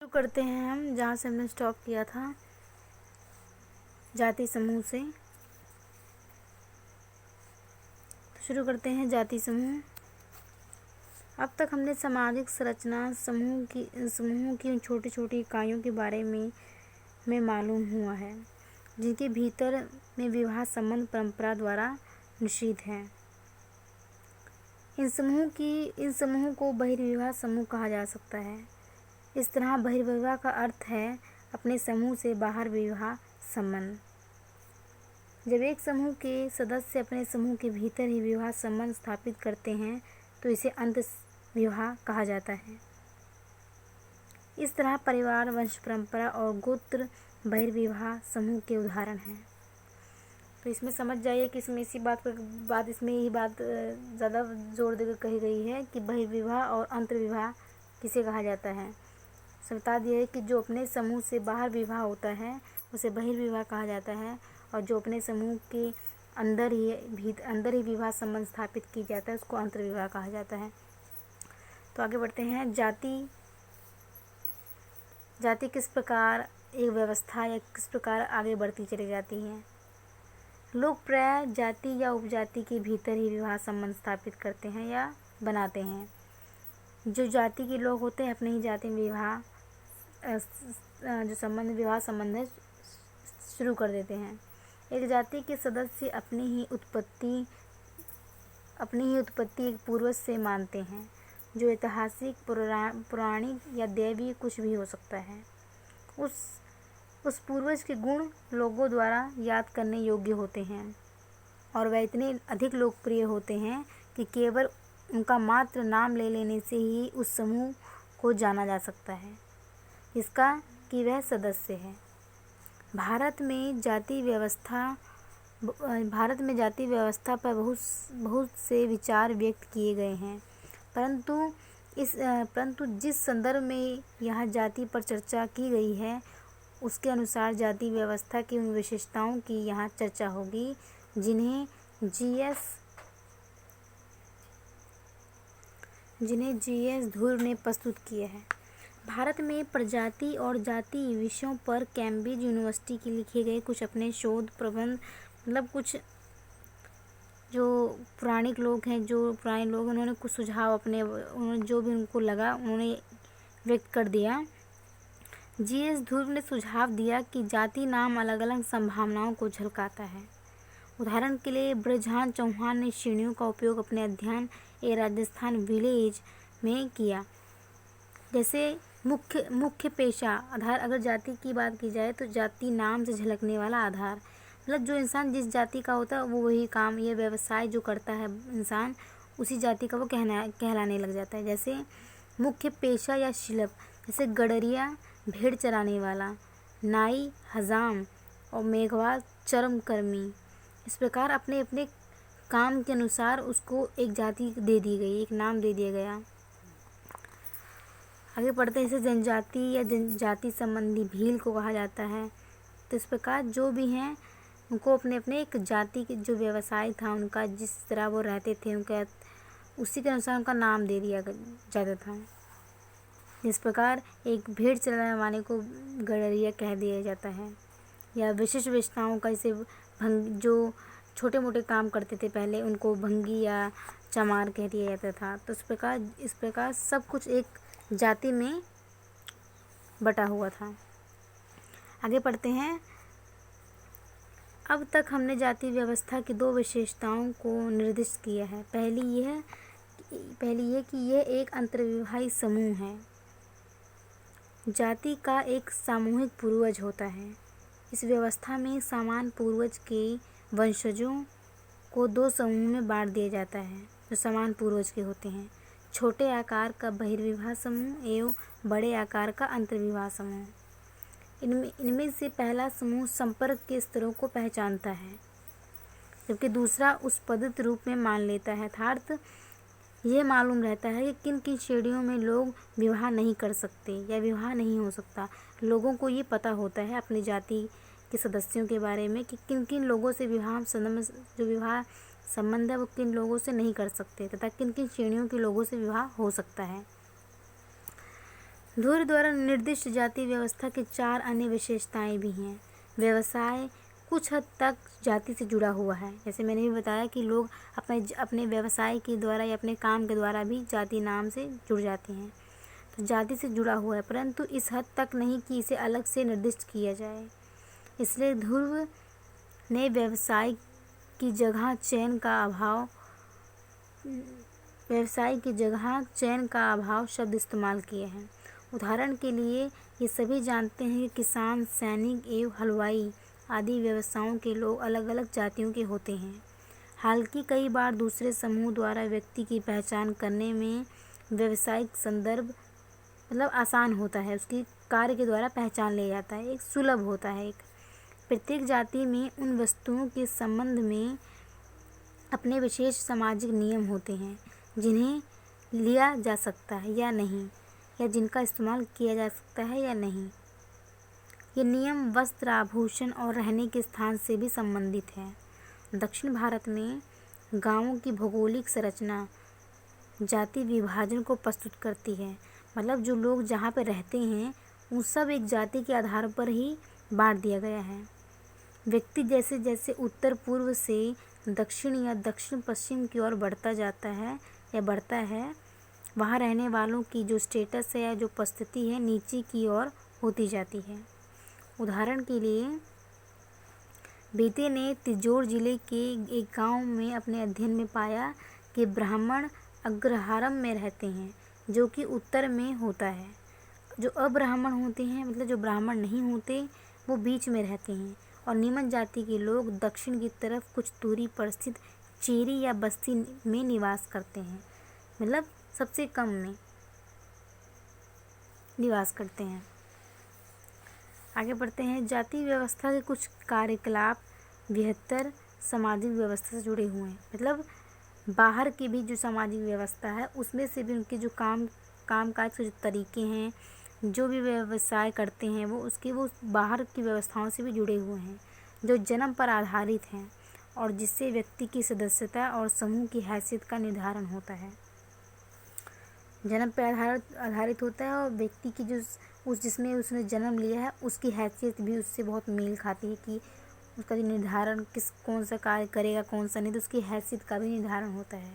शुरू करते हैं हम जहाँ से हमने स्टॉप किया था, जाति समूह से। तो शुरू करते हैं जाति समूह। अब तक हमने सामाजिक संरचना समूहों की उन छोटी छोटी इकाइयों के बारे में मालूम हुआ है जिनके भीतर में विवाह संबंध परंपरा द्वारा निषिद्ध है। इन समूहों को बहिर्विवाह समूह कहा जा सकता है। इस तरह बहिर्विवाह का अर्थ है अपने समूह से बाहर विवाह संबंध। जब एक समूह के सदस्य अपने समूह के भीतर ही विवाह संबंध स्थापित करते हैं तो इसे अंत विवाह कहा जाता है। इस तरह परिवार, वंश परंपरा और गोत्र बहिर्विवाह समूह के उदाहरण हैं। तो इसमें समझ जाइए कि इसमें इसमें यही बात ज़्यादा जोर देकर कही गई है कि बहिर्विवाह और अंतर्विवाह किसे कहा जाता है। बता दिया है कि जो अपने समूह से बाहर विवाह होता है उसे बहिर्विवाह कहा जाता है, और जो अपने समूह के अंदर ही विवाह संबंध स्थापित की जाता है उसको अंतर्विवाह कहा जाता है। तो आगे बढ़ते हैं। जाति किस प्रकार एक व्यवस्था या किस प्रकार आगे बढ़ती चली जाती है। लोग प्राय जाति या उपजाति के भीतर ही विवाह संबंध स्थापित करते हैं या बनाते हैं। जो जाति के लोग होते हैं अपनी ही जाति में विवाह संबंध शुरू कर देते हैं। एक जाति के सदस्य अपनी ही उत्पत्ति एक पूर्वज से मानते हैं, जो ऐतिहासिक, पौराणिक या दैवीय कुछ भी हो सकता है। उस पूर्वज के गुण लोगों द्वारा याद करने योग्य होते हैं और वह इतने अधिक लोकप्रिय होते हैं कि केवल उनका मात्र नाम ले लेने से ही उस समूह को जाना जा सकता है इसका कि वह सदस्य है। भारत में जाति व्यवस्था पर बहुत से विचार व्यक्त किए गए हैं, परंतु जिस संदर्भ में यहाँ जाति पर चर्चा की गई है उसके अनुसार जाति व्यवस्था की उन विशेषताओं की यहाँ चर्चा होगी जिन्हें जी.एस. ध्रुव ने प्रस्तुत किया है। भारत में प्रजाति और जाति विषयों पर कैम्ब्रिज यूनिवर्सिटी के लिखे गए कुछ अपने शोध प्रबंध, कुछ जो पुराने लोग हैं उन्होंने कुछ सुझाव उन्होंने जो भी उनको लगा उन्होंने व्यक्त कर दिया। जी.एस. ध्रुव ने सुझाव दिया कि जाति नाम अलग अलग संभावनाओं को झलकाता है। उदाहरण के लिए ब्रजहान चौहान ने श्रेणियों का उपयोग अपने अध्ययन ए राजस्थान विलेज में किया। जैसे मुख्य पेशा आधार, अगर जाति की बात की जाए तो जाति नाम से झलकने वाला आधार, जो इंसान जिस जाति का होता है वो वही काम या व्यवसाय जो करता है इंसान उसी जाति का वो कहलाने लग जाता है। जैसे मुख्य पेशा या शिल्प, जैसे गडरिया भेड़ चराने वाला, नाई हजाम और मेघवाल चर्मकर्मी। इस प्रकार अपने अपने काम के अनुसार उसको एक जाति दे दी गई, एक नाम दे दिया गया। आगे पढ़ते हैं। इसे जनजाति या जनजाति संबंधी भील को कहा जाता है। तो इस प्रकार जो भी हैं उनको अपने अपने एक जाति के जो व्यवसाय था उनका, जिस तरह वो रहते थे उनका उसी के अनुसार उनका नाम दे दिया जाता था। इस प्रकार एक भेड़ चराने वाले को गडरिया कह दिया जाता है। या विशिष्ट विशेषताओं का, जैसे जो छोटे मोटे काम करते थे पहले उनको भंगी या चमार कह दिया जाता था। तो इस प्रकार सब कुछ एक जाति में बटा हुआ था। आगे पढ़ते हैं। अब तक हमने जाति व्यवस्था की दो विशेषताओं को निर्दिष्ट किया है। पहली यह कि यह एक अंतर्विवाही समूह है। जाति का एक सामूहिक पूर्वज होता है। इस व्यवस्था में समान पूर्वज के वंशजों को दो समूह में बांट दिया जाता है जो समान पूर्वज के होते हैं। छोटे आकार का बहिर्विवाह समूह एवं बड़े आकार का अंतर्विवाह समूह। इनमें से पहला समूह संपर्क के स्तरों को पहचानता है, जबकि दूसरा उस पद्धत रूप में मान लेता है। अर्थात यह मालूम रहता है कि किन किन श्रेणियों में लोग विवाह नहीं कर सकते या विवाह नहीं हो सकता। लोगों को ये पता होता है अपनी जाति के सदस्यों के बारे में कि किन किन लोगों से विवाह संबंध है वो किन लोगों से नहीं कर सकते तथा किन किन श्रेणियों के लोगों से विवाह हो सकता है। धुर द्वारा निर्दिष्ट जाति व्यवस्था की 4 अन्य विशेषताएं भी हैं। व्यवसाय कुछ हद तक जाति से जुड़ा हुआ है। जैसे मैंने भी बताया कि लोग अपने व्यवसाय के द्वारा या अपने काम के द्वारा भी जाति नाम से जुड़ जाते हैं। तो जाति से जुड़ा हुआ है, परंतु इस हद तक नहीं कि इसे अलग से निर्दिष्ट किया जाए। इसलिए ध्रुव ने व्यवसाय की जगह चयन का अभाव शब्द इस्तेमाल किए हैं। उदाहरण के लिए ये सभी जानते हैं कि किसान, सैनिक एवं हलवाई आदि व्यवसायों के लोग अलग अलग जातियों के होते हैं। हालांकि कई बार दूसरे समूह द्वारा व्यक्ति की पहचान करने में व्यावसायिक संदर्भ आसान होता है, उसकी कार्य के द्वारा पहचान लिया जाता है, एक सुलभ होता है। प्रत्येक जाति में उन वस्तुओं के संबंध में अपने विशेष सामाजिक नियम होते हैं जिन्हें लिया जा सकता है या नहीं, या जिनका इस्तेमाल किया जा सकता है या नहीं। ये नियम वस्त्र, आभूषण और रहने के स्थान से भी संबंधित हैं। दक्षिण भारत में गांवों की भौगोलिक संरचना जाति विभाजन को प्रस्तुत करती है। मतलब जो लोग जहाँ पे रहते हैं उन सब एक जाति के आधार पर ही बांट दिया गया है। व्यक्ति जैसे जैसे उत्तर पूर्व से दक्षिण या दक्षिण पश्चिम की ओर बढ़ता है, वहाँ रहने वालों की जो स्टेटस है या जो उपस्थिति है नीचे की ओर होती जाती है। उदाहरण के लिए बेटे ने तिजोर जिले के एक गांव में अपने अध्ययन में पाया कि ब्राह्मण अग्रहारम में रहते हैं, जो कि उत्तर में होता है। जो अब्राह्मण होते हैं, मतलब जो ब्राह्मण नहीं होते, वो बीच में रहते हैं, और निम्न जाति के लोग दक्षिण की तरफ कुछ दूरी पर स्थित चेरी या बस्ती में निवास करते हैं, मतलब सबसे कम में निवास करते हैं। आगे बढ़ते हैं। जाति व्यवस्था के कुछ कार्यकलाप बेहतर सामाजिक व्यवस्था से जुड़े हुए हैं। मतलब बाहर की भी जो सामाजिक व्यवस्था है उसमें से भी उनके जो कामकाज के जो तरीके हैं, जो भी व्यवसाय करते हैं वो बाहर की व्यवस्थाओं से भी जुड़े हुए हैं, जो जन्म पर आधारित हैं और जिससे व्यक्ति की सदस्यता और समूह की हैसियत का निर्धारण होता है। जन्म पर आधारित होता है और व्यक्ति की जो जिसमें उसने जन्म लिया है उसकी हैसियत भी उससे बहुत मेल खाती है कि उसका जो निर्धारण कौन सा कार्य करेगा, कौन सा नहीं, तो उसकी हैसियत का भी निर्धारण होता है।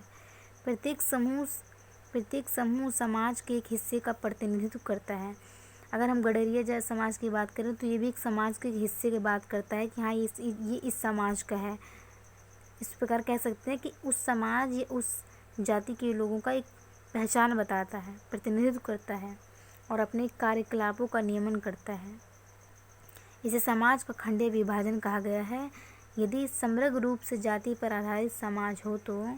प्रत्येक समूह समाज के एक हिस्से का प्रतिनिधित्व करता है। अगर हम गडरिया समाज की बात करें तो ये भी एक समाज के हिस्से की बात करता है कि हाँ ये इस समाज का है। इस प्रकार कह सकते हैं कि उस समाज या उस जाति के लोगों का एक पहचान बताता है, प्रतिनिधित्व करता है और अपने कार्यकलापों का नियमन करता है। इसे समाज का खंडीय विभाजन कहा गया है। यदि समग्र रूप से जाति पर आधारित समाज हो तो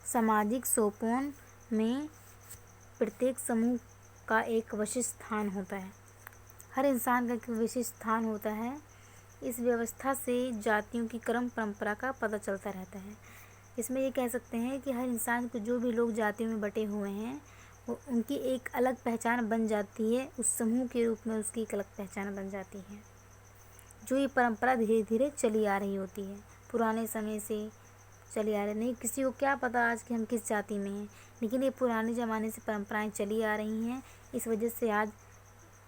सामाजिक सोपान में प्रत्येक समूह का एक विशिष्ट स्थान होता है। हर इंसान का एक विशिष्ट स्थान होता है। इस व्यवस्था से जातियों की क्रम परंपरा का पता चलता रहता है। इसमें ये कह सकते हैं कि हर इंसान को जो भी लोग जातियों में बटे हुए हैं वो उनकी एक अलग पहचान बन जाती है, उस समूह के रूप में उसकी एक अलग पहचान बन जाती है, जो ये परंपरा धीरे धीरे चली आ रही होती है, पुराने समय से चली आ रही। नहीं किसी को क्या पता आज कि हम किस जाति में हैं, लेकिन ये पुराने ज़माने से परंपराएं चली आ रही हैं। इस वजह से आज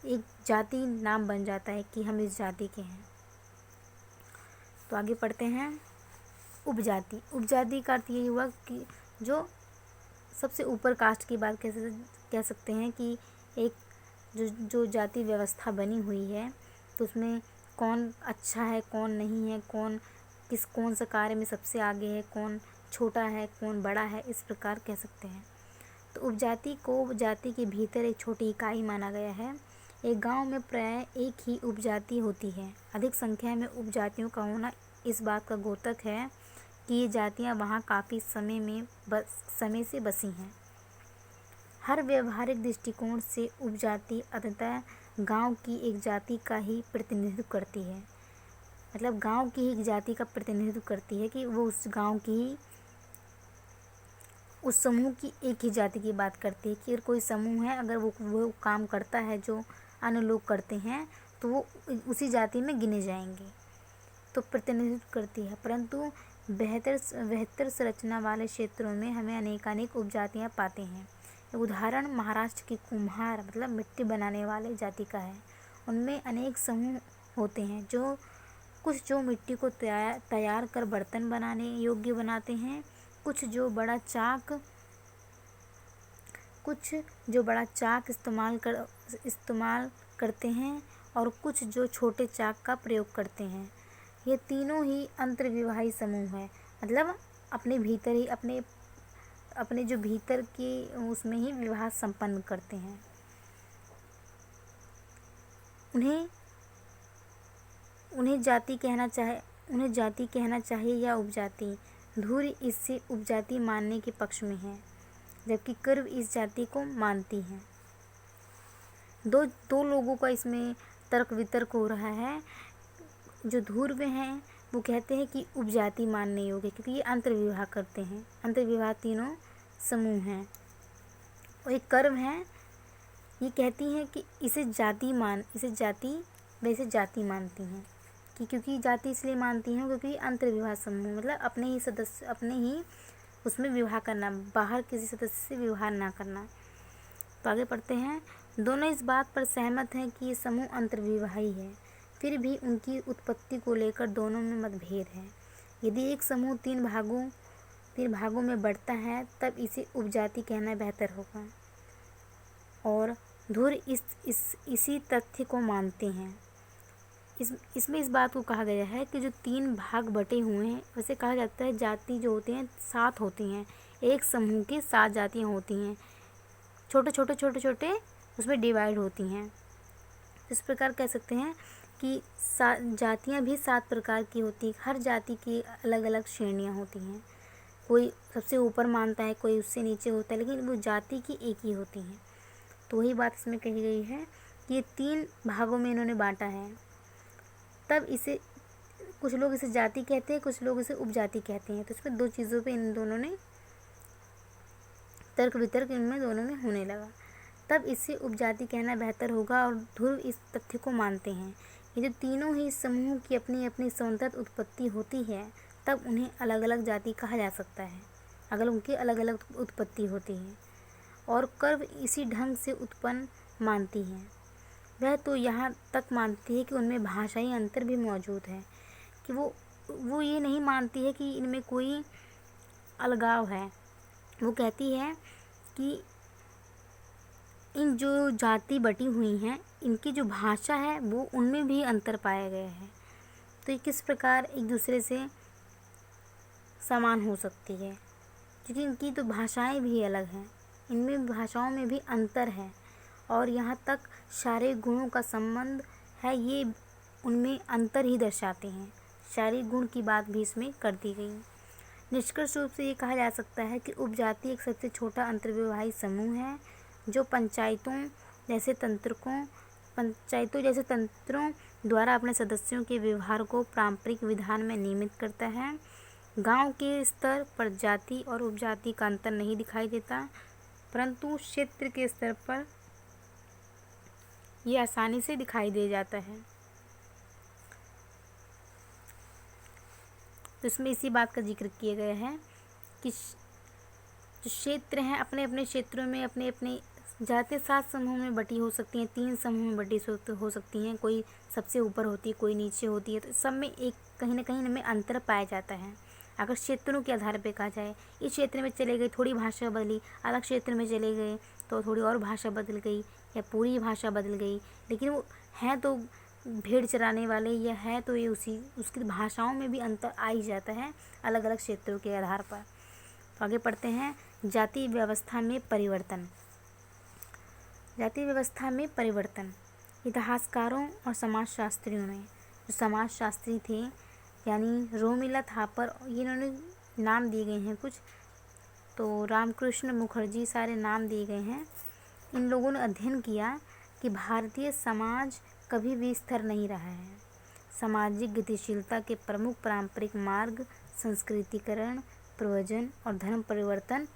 एक जाति नाम बन जाता है कि हम इस जाति के हैं। तो आगे पढ़ते हैं। उपजाति का अर्थ यही हुआ कि जो सबसे ऊपर कास्ट की बात कह सकते हैं कि एक जो जाति व्यवस्था बनी हुई है तो उसमें कौन अच्छा है, कौन नहीं है, कौन सा कार्य में सबसे आगे है, कौन छोटा है, कौन बड़ा है, इस प्रकार कह सकते हैं। तो उपजाति को जाति के भीतर एक छोटी इकाई माना गया है। एक गांव में प्राय एक ही उपजाति होती है। अधिक संख्या में उपजातियों का होना इस बात का द्योतक है कि ये जातियाँ वहाँ काफ़ी समय से बसी हैं। हर व्यवहारिक दृष्टिकोण से उपजाति अंततः गांव की एक जाति का ही प्रतिनिधित्व करती है। मतलब गांव की एक जाति का प्रतिनिधित्व करती है कि वो उस गांव की उस समूह की एक ही जाति की बात करती है कि अगर कोई समूह है, अगर वो काम करता है जो अन्य लोग करते हैं तो वो उसी जाति में गिने जाएंगे, तो प्रतिनिधित्व करती है। परंतु बेहतर संरचना वाले क्षेत्रों में हमें अनेकानेक उपजातियाँ पाते हैं। उदाहरण महाराष्ट्र की कुम्हार मतलब मिट्टी बनाने वाले जाति का है। उनमें अनेक समूह होते हैं जो मिट्टी को तैयार कर बर्तन बनाने योग्य बनाते हैं, कुछ जो बड़ा चाक इस्तेमाल करते हैं और कुछ जो छोटे चाक का प्रयोग करते हैं। ये तीनों ही अंतर्विवाही समूह हैं, मतलब अपने भीतर ही अपने जो भीतर के उसमें ही विवाह संपन्न करते हैं। उन्हें जाति कहना चाहिए या उपजाति। धुर इससे उपजाति मानने के पक्ष में है, जबकि कर्व इस जाति को मानती है। दो लोगों का इसमें तर्क वितर्क हो रहा है। जो ध्रुव हैं वो कहते हैं कि उपजाति मानने योग्य, क्योंकि ये अंतर्विवाह करते हैं। अंतर्विवाह तीनों समूह हैं। और एक कर्व है, ये कहती हैं कि इसे जाति जाति मानती हैं कि क्योंकि जाति इसलिए मानती हैं क्योंकि अंतर्विवाह समूह मतलब अपने ही उसमें विवाह करना, बाहर किसी सदस्य से विवाह ना करना। तो आगे पढ़ते हैं। दोनों इस बात पर सहमत हैं कि ये समूह अंतर्विवाही है, फिर भी उनकी उत्पत्ति को लेकर दोनों में मतभेद है। यदि एक समूह तीन भागों में बढ़ता है तब इसे उपजाति कहना बेहतर होगा। और धुर इसी तथ्य को मानते हैं। इसमें इस बात को कहा गया है कि जो तीन भाग बटे हुए हैं उसे कहा जाता है जाति जो होते हैं 7 होती हैं। एक समूह की 7 जातियाँ होती हैं, छोटे उसमें डिवाइड होती हैं। इस प्रकार कह सकते हैं कि जातियाँ भी 7 प्रकार की होती। हर जाति की अलग अलग श्रेणियाँ होती हैं। कोई सबसे ऊपर मानता है, कोई उससे नीचे होता है, लेकिन वो जाति की एक ही होती हैं। तो वही बात इसमें कही गई है कि ये 3 भागों में इन्होंने बांटा है। तब इसे कुछ लोग इसे जाति कहते हैं, कुछ लोग इसे उपजाति कहते हैं। तो इसमें 2 चीज़ों पे इन दोनों ने तर्क वितर्क इनमें दोनों में होने लगा। तब इसे उपजाति कहना बेहतर होगा। और ध्रुव इस तथ्य को मानते हैं कि जो तीनों ही समूह की अपनी अपनी स्वतंत्र उत्पत्ति होती है तब उन्हें अलग अलग जाति कहा जा सकता है, अगर उनकी अलग अलग उत्पत्ति होती है। और कर्व इसी ढंग से उत्पन्न मानती है। वह तो यहाँ तक मानती है कि उनमें भाषाई अंतर भी मौजूद है, कि वो ये नहीं मानती है कि इनमें कोई अलगाव है। वो कहती है कि इन जो जाति बटी हुई हैं इनकी जो भाषा है वो उनमें भी अंतर पाया गया है। तो ये किस प्रकार एक दूसरे से समान हो सकती है, क्योंकि इनकी तो भाषाएं भी अलग हैं, इनमें भाषाओं में भी अंतर है। और यहाँ तक शारीरिक गुणों का संबंध है, ये उनमें अंतर ही दर्शाते हैं। शारीरिक गुण की बात भी इसमें कर दी गई। निष्कर्ष रूप से ये कहा जा सकता है कि उपजाति एक सबसे छोटा अंतर्विवाही समूह है जो पंचायतों जैसे तंत्रों द्वारा अपने सदस्यों के व्यवहार को पारंपरिक विधान में नियमित करता है। गांव के स्तर पर जाति और उपजाति का अंतर नहीं दिखाई देता, परंतु क्षेत्र के स्तर पर ये आसानी से दिखाई दे जाता है। तो इसमें इसी बात का जिक्र किया गया है कि जो क्षेत्र हैं अपने अपने क्षेत्रों में अपने अपने जातियाँ 7 समूह में बटी हो सकती हैं, 3 समूह में बटी हो सकती हैं, कोई सबसे ऊपर होती है, कोई नीचे होती है। तो सब में एक कहीं ना कहीं इनमें अंतर पाया जाता है। अगर क्षेत्रों के आधार पर कहा जाए, इस क्षेत्र में चले गए थोड़ी भाषा बदली, अलग क्षेत्र में चले गए तो थोड़ी और भाषा बदल गई या पूरी भाषा बदल गई, लेकिन वो हैं तो भेड़ चराने वाले या है तो ये उसकी भाषाओं में भी अंतर आ ही जाता है अलग अलग क्षेत्रों के आधार पर। तो आगे पढ़ते हैं। जाति व्यवस्था में परिवर्तन। जाति व्यवस्था में परिवर्तन इतिहासकारों और समाजशास्त्रियों ने, जो समाजशास्त्री थे यानी रोमिला थापर, इन्होंने नाम दिए गए हैं कुछ, तो रामकृष्ण मुखर्जी, सारे नाम दिए गए हैं। इन लोगों ने अध्ययन किया कि भारतीय समाज कभी भी स्थिर नहीं रहा है। सामाजिक गतिशीलता के प्रमुख पारंपरिक मार्ग संस्कृतिकरण, प्रवचन और धर्म परिवर्तन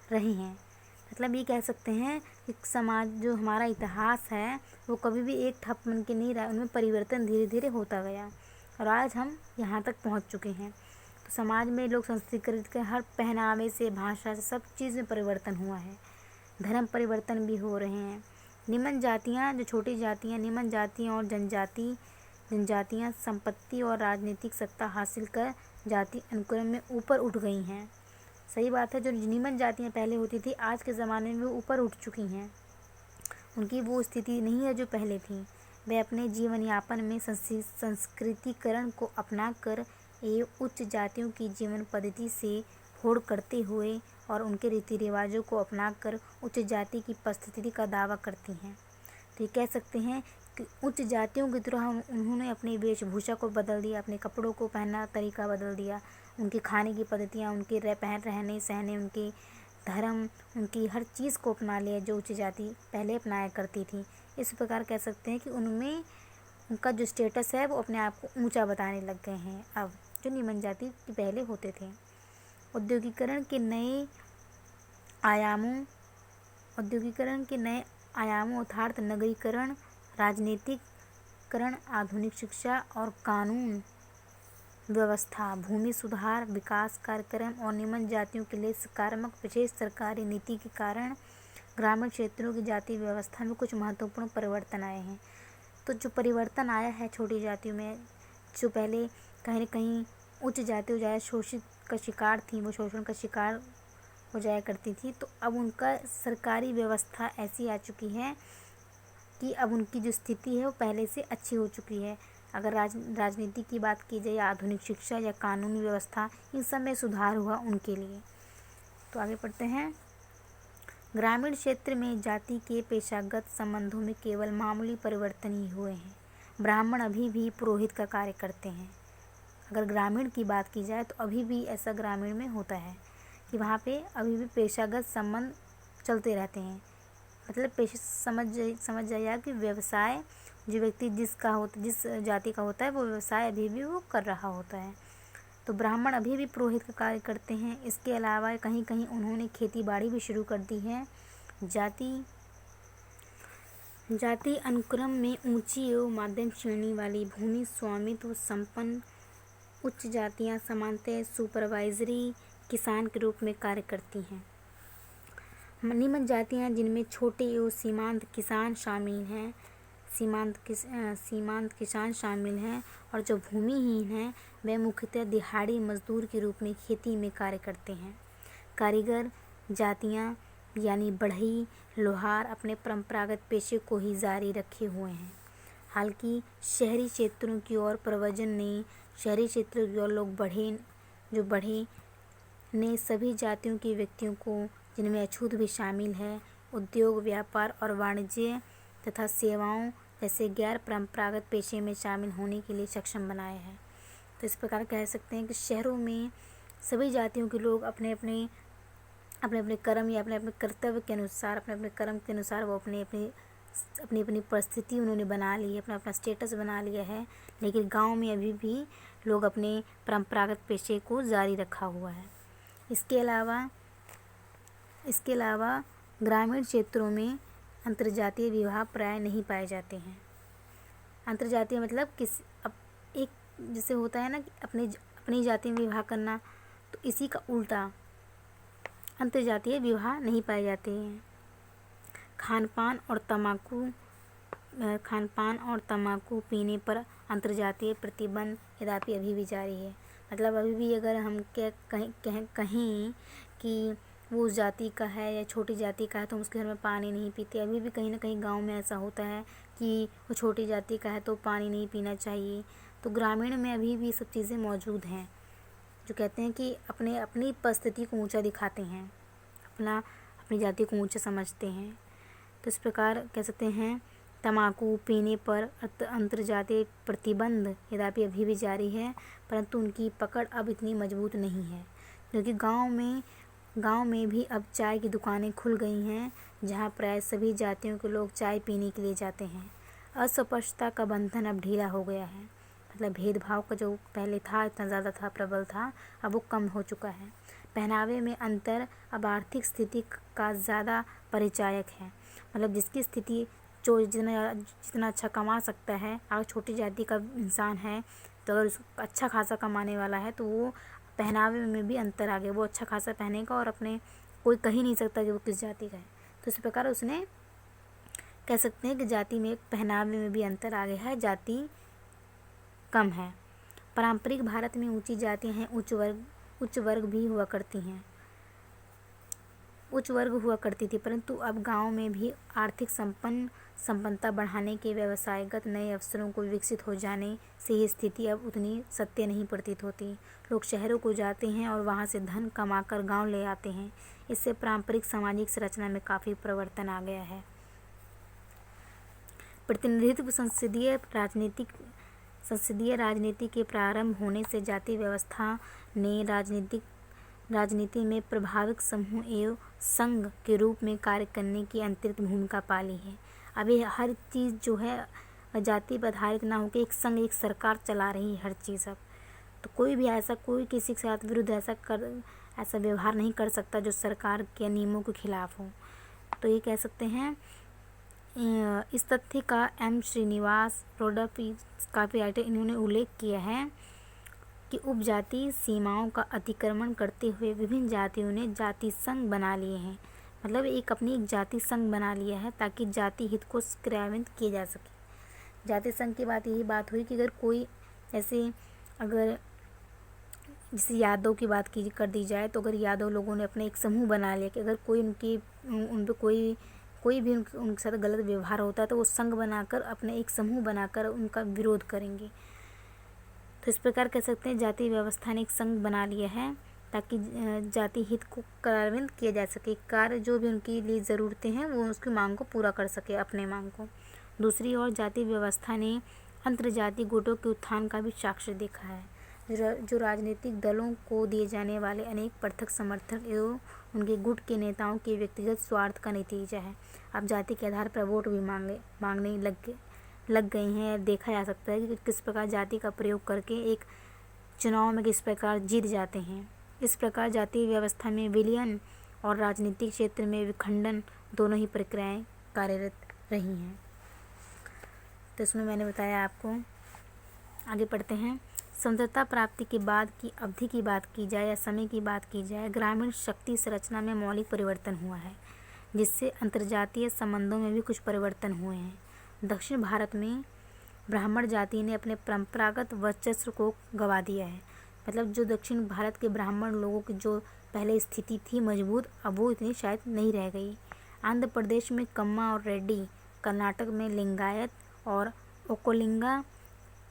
रहे हैं। मतलब ये कह सकते हैं कि समाज जो हमारा इतिहास है वो कभी भी एक ठप बन के नहीं रहा, उनमें परिवर्तन धीरे धीरे होता गया और आज हम यहाँ तक पहुँच चुके हैं। तो तो समाज में लोग संस्कृत के हर पहनावे से, भाषा से, सब चीज़ में परिवर्तन हुआ है। धर्म परिवर्तन भी हो रहे हैं। निम्न जातियाँ, जो छोटी जातियाँ, निम्न जातियाँ और जनजातियाँ संपत्ति और राजनीतिक सत्ता हासिल कर जाति अनुक्रम में ऊपर उठ गई हैं। सही बात है, जो निम्न जातियाँ पहले होती थी, आज के ज़माने में वो ऊपर उठ चुकी हैं। उनकी वो स्थिति नहीं है जो पहले थी। वे अपने जीवन यापन में संस्कृतिकरण को अपना कर एवं उच्च जातियों की जीवन पद्धति से होड़ करते हुए और उनके रीति रिवाजों को अपना कर उच्च जाति की परिस्थिति का दावा करती हैं। तो ये कह सकते हैं कि उच्च जातियों की तरह उन्होंने अपनी वेशभूषा को बदल दिया, अपने कपड़ों को पहनना तरीका बदल दिया, उनकी खाने की पद्धतियाँ, उनके रहने सहने, उनके धर्म, उनकी हर चीज़ को अपना लिया जो उच्च जाति पहले अपनाया करती थी। इस प्रकार कह सकते हैं कि उनमें उनका जो स्टेटस है वो अपने आप को ऊंचा बताने लग गए हैं अब, जो निम्न जाति के पहले होते थे। औद्योगिकरण के नए आयामों अर्थात नगरीकरण, राजनीतिकरण, आधुनिक शिक्षा और कानून व्यवस्था, भूमि सुधार, विकास कार्यक्रम और निम्न जातियों के लिए सकारात्मक विशेष सरकारी नीति के कारण ग्रामीण क्षेत्रों की जाति व्यवस्था में कुछ महत्वपूर्ण परिवर्तन आए हैं। तो जो परिवर्तन आया है छोटी जातियों में, जो पहले कहीं न कहीं उच्च जाति हो जाए शोषित का शिकार थी, वो शोषण का शिकार हो जाया करती थी, तो अब उनका सरकारी व्यवस्था ऐसी आ चुकी है कि अब उनकी जो स्थिति है वो पहले से अच्छी हो चुकी है। अगर राजनीति की बात की जाए, आधुनिक शिक्षा या कानूनी व्यवस्था, इन सब में सुधार हुआ उनके लिए। तो आगे पढ़ते हैं। ग्रामीण क्षेत्र में जाति के पेशागत संबंधों में केवल मामूली परिवर्तन ही हुए हैं। ब्राह्मण अभी भी पुरोहित का कार्य करते हैं। अगर ग्रामीण की बात की जाए तो अभी भी ऐसा ग्रामीण में होता है कि वहाँ पे अभी भी पेशागत संबंध चलते रहते हैं। मतलब पेशे समझ जाइए कि व्यवसाय जो व्यक्ति जिस जाति का होता है वो व्यवसाय अभी भी वो कर रहा होता है। तो ब्राह्मण अभी भी पुरोहित का कार्य करते हैं। इसके अलावा कहीं कहीं उन्होंने खेती बाड़ी भी शुरू कर दी है। जाति अनुक्रम में ऊंची एवं मध्यम श्रेणी वाली भूमि स्वामित्व संपन्न उच्च जातियां सामान्यतः सुपरवाइजरी किसान के रूप में कार्य करती हैं। निम्न जातियां जिनमें छोटे एवं सीमांत किसान शामिल हैं और जो भूमिहीन हैं वे मुख्यतः दिहाड़ी मजदूर के रूप में खेती में कार्य करते हैं। कारीगर जातियां यानी बढ़ई, लोहार अपने परंपरागत पेशे को ही जारी रखे हुए हैं। हालांकि शहरी क्षेत्रों की ओर प्रव्रजन ने लोग बढ़े ने सभी जातियों के व्यक्तियों को, जिनमें अछूत भी शामिल है, उद्योग, व्यापार और वाणिज्य तथा सेवाओं जैसे गैर परंपरागत पेशे में शामिल होने के लिए सक्षम बनाया है। तो इस प्रकार कह सकते हैं कि शहरों में सभी जातियों के लोग अपने अपने कर्म या अपने अपने कर्तव्य के अनुसार, अपने अपने कर्म के अनुसार वो अपनी अपनी परिस्थिति उन्होंने बना ली है, अपना अपना स्टेटस बना लिया है। लेकिन गांव में अभी भी लोग अपने परंपरागत पेशे को जारी रखा हुआ है। इसके अलावा ग्रामीण क्षेत्रों में अंतर्जातीय विवाह प्राय नहीं पाए जाते हैं। अंतर्जातीय मतलब एक जैसे होता है ना कि अपनी जाति में विवाह करना, तो इसी का उल्टा अंतर्जातीय विवाह नहीं पाए जाते हैं। खानपान और तंबाकू पीने पर अंतर्जातीय प्रतिबंध यद्यपि अभी भी जारी है। मतलब अभी भी अगर हम कहें कि वो उस जाति का है या छोटी जाति का है तो हम उसके घर में पानी नहीं पीते। अभी भी कहीं ना कहीं गांव में ऐसा होता है कि वो छोटी जाति का है तो पानी नहीं पीना चाहिए। तो ग्रामीण में अभी भी सब चीज़ें मौजूद हैं जो कहते हैं कि अपनी परिस्थिति को ऊंचा दिखाते हैं, अपनी जाति को ऊंचा समझते हैं। तो इस प्रकार कह सकते हैं तंबाकू पीने पर अंतर्जातीय प्रतिबंध यद्यपि अभी भी जारी है, परंतु उनकी पकड़ अब इतनी मजबूत नहीं है, क्योंकि गांव में भी अब चाय की दुकानें खुल गई हैं जहां प्राय सभी जातियों के लोग चाय पीने के लिए जाते हैं। अस्पृश्यता का बंधन अब ढीला हो गया है। मतलब भेदभाव का जो पहले था इतना ज़्यादा था, प्रबल था, अब वो कम हो चुका है। पहनावे में अंतर अब आर्थिक स्थिति का ज़्यादा परिचायक है। मतलब जिसकी स्थिति जो जितना अच्छा कमा सकता है, अगर छोटी जाति का इंसान है तो अगर अच्छा खासा कमाने वाला है तो वो पहनावे में भी अंतर आ गया। वो अच्छा खासा पहनेगा और अपने कोई कह ही नहीं सकता कि वो किस जाति का है। तो इस प्रकार उसने कह सकते हैं कि जाति में पहनावे में भी अंतर आ गया है, जाति कम है। पारंपरिक भारत में ऊंची जातियां हैं, उच्च वर्ग भी हुआ करती हैं, उच्च वर्ग हुआ करती थी, परंतु अब गांव में भी आर्थिक संपन्नता बढ़ाने के व्यवसायगत नए अवसरों को विकसित हो जाने से ये स्थिति अब उतनी सत्य नहीं प्रतीत होती। लोग शहरों को जाते हैं और वहां से धन कमाकर गांव ले आते हैं। इससे पारंपरिक सामाजिक संरचना में काफ़ी परिवर्तन आ गया है। प्रतिनिधित्व संसदीय राजनीति के प्रारंभ होने से जाति व्यवस्था ने राजनीति में प्रभावक समूह एवं संघ के रूप में कार्य करने की अतिरिक्त भूमिका पाली है। अभी हर चीज़ जो है जाति पर आधारित ना होकर एक संघ, एक सरकार चला रही है हर चीज़ अब। तो कोई भी ऐसा, कोई किसी के साथ विरुद्ध ऐसा व्यवहार नहीं कर सकता जो सरकार के नियमों के खिलाफ हो। तो ये कह सकते हैं इस तथ्य का एम श्रीनिवास रोडप काफ़ी आइटर इन्होंने उल्लेख किया है कि उपजाति सीमाओं का अतिक्रमण करते हुए विभिन्न जातियों ने जाति संघ बना लिए हैं। मतलब एक अपनी एक जाति संघ बना लिया है ताकि जाति हित को क्रियान्वित किया जा सके। जाति संघ की बात यही बात हुई कि अगर कोई अगर जैसे यादव की बात कर दी जाए, तो अगर यादव लोगों ने अपने एक समूह बना लिया कि अगर कोई उन पर कोई भी उनके साथ गलत व्यवहार होता है तो वो संघ बनाकर अपने एक समूह बनाकर उनका विरोध करेंगे। तो इस प्रकार कह सकते हैं जाति व्यवस्था ने एक संघ बना लिया है ताकि जाति हित को कार्यान्वित किया जा सके। कार्य जो भी उनके लिए ज़रूरतें हैं वो उसकी मांग को पूरा कर सके, अपने मांग को। दूसरी ओर जाति व्यवस्था ने अंतर्जातीय गुटों के उत्थान का भी साक्ष्य देखा है, जो राजनीतिक दलों को दिए जाने वाले अनेक पृथक समर्थक एवं उनके गुट के नेताओं के व्यक्तिगत स्वार्थ का नतीजा है। अब जाति के आधार पर वोट भी मांगने लग गए हैं। देखा जा सकता है कि किस प्रकार जाति का प्रयोग करके एक चुनाव में किस प्रकार जीत जाते हैं। इस प्रकार जाति व्यवस्था में विलयन और राजनीतिक क्षेत्र में विखंडन दोनों ही प्रक्रियाएं कार्यरत रही हैं। तो इसमें मैंने बताया आपको। आगे पढ़ते हैं। स्वतंत्रता प्राप्ति के बाद की अवधि की बात की जाए या समय की बात की जाए, ग्रामीण शक्ति संरचना में मौलिक परिवर्तन हुआ है, जिससे अंतर्जातीय संबंधों में भी कुछ परिवर्तन हुए हैं। दक्षिण भारत में ब्राह्मण जाति ने अपने परंपरागत वर्चस्व को गंवा दिया है। मतलब जो दक्षिण भारत के ब्राह्मण लोगों की जो पहले स्थिति थी मजबूत, अब वो इतनी शायद नहीं रह गई। आंध्र प्रदेश में कम्मा और रेड्डी, कर्नाटक में लिंगायत और ओकोलिंगा,